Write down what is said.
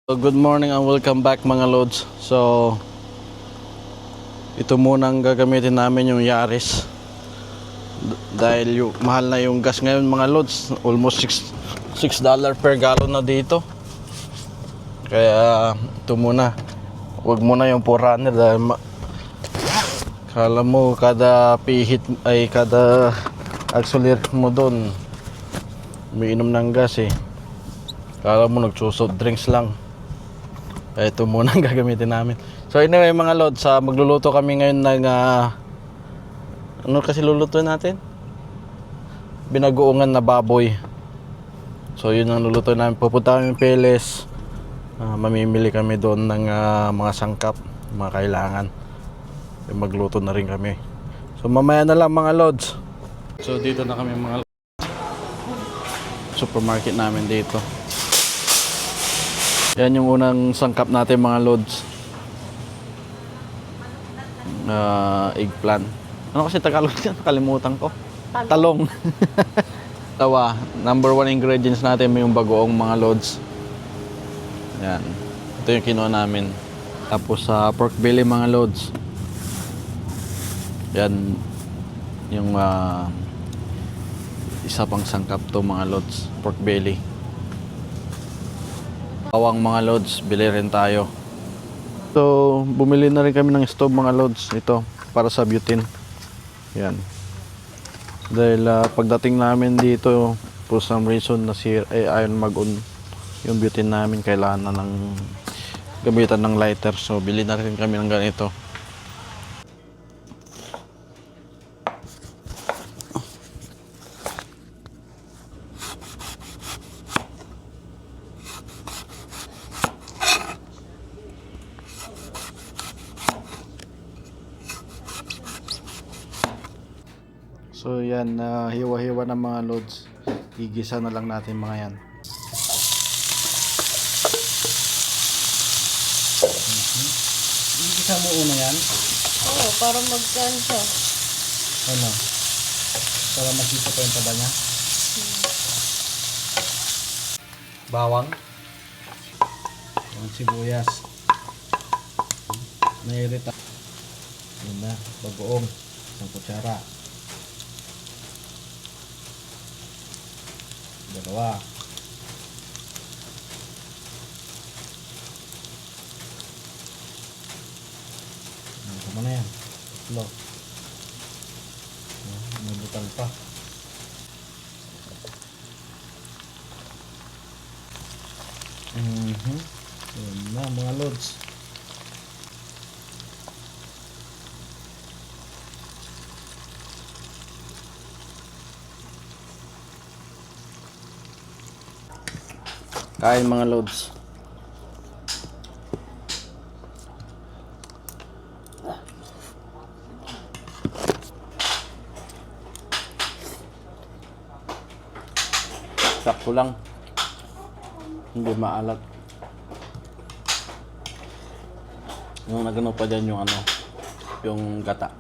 So, good morning and welcome back mga lods. So ito muna ang gagamitin namin, yung Yaris. Dahil mahal na yung gas ngayon mga lods. Almost $6 per gallon na dito. Kaya ito muna. Huwag muna yung Forerunner dahil kala mo kada pihit ay kada accelerate mo doon umiinom ng gas eh. Kala mo nagsusot drinks lang. Ito muna ang gagamitin namin. So anyway mga lods, magluluto kami ngayon ng ano kasi lulutuin natin? Binagoongan na baboy. So yun ang lulutuin namin. Pupunta kami Peles. Mamimili kami doon ng mga sangkap, mga kailangan. Magluto na rin kami. So mamaya na lang mga lods. So dito na kami mga supermarket namin dito. Yan yung unang sangkap natin mga lods. Eggplant. Ano kasi Tagalog yan? Nakalimutan ko. Talong. Tawa. Number 1 ingredients natin may yung bagoong mga lods. Yan. Ito yung kinuha namin. Tapos sa pork belly mga lods. Yan. Yung isa pang sangkap to mga lods. Pork belly. Bawang mga lods, bili rin tayo. So, bumili na rin kami ng stove mga lods. Ito, para sa butane. Yan. Dahil pagdating namin dito, for some reason, ayaw mag-on yung butane namin. Kailangan na ng gamitan ng lighter. So, bili na rin kami ng ganito. So yan, hiwa-hiwa ng mga loads. Igisa na lang natin mga yan. Igisa mo una yan? Oo, para mag-can siya. Ano? Para makita pa yung taba niya? Bawang. Ang sibuyas. Nairita. Yan na, bagoong. Isang kutsara. Dalawa. Tama na yan. Tatlo. May butal pa. Yan na mga loads. Kain mga loads. Sakto lang. Hindi maalat. Yung nagano pa dyan yung ano, yung gata.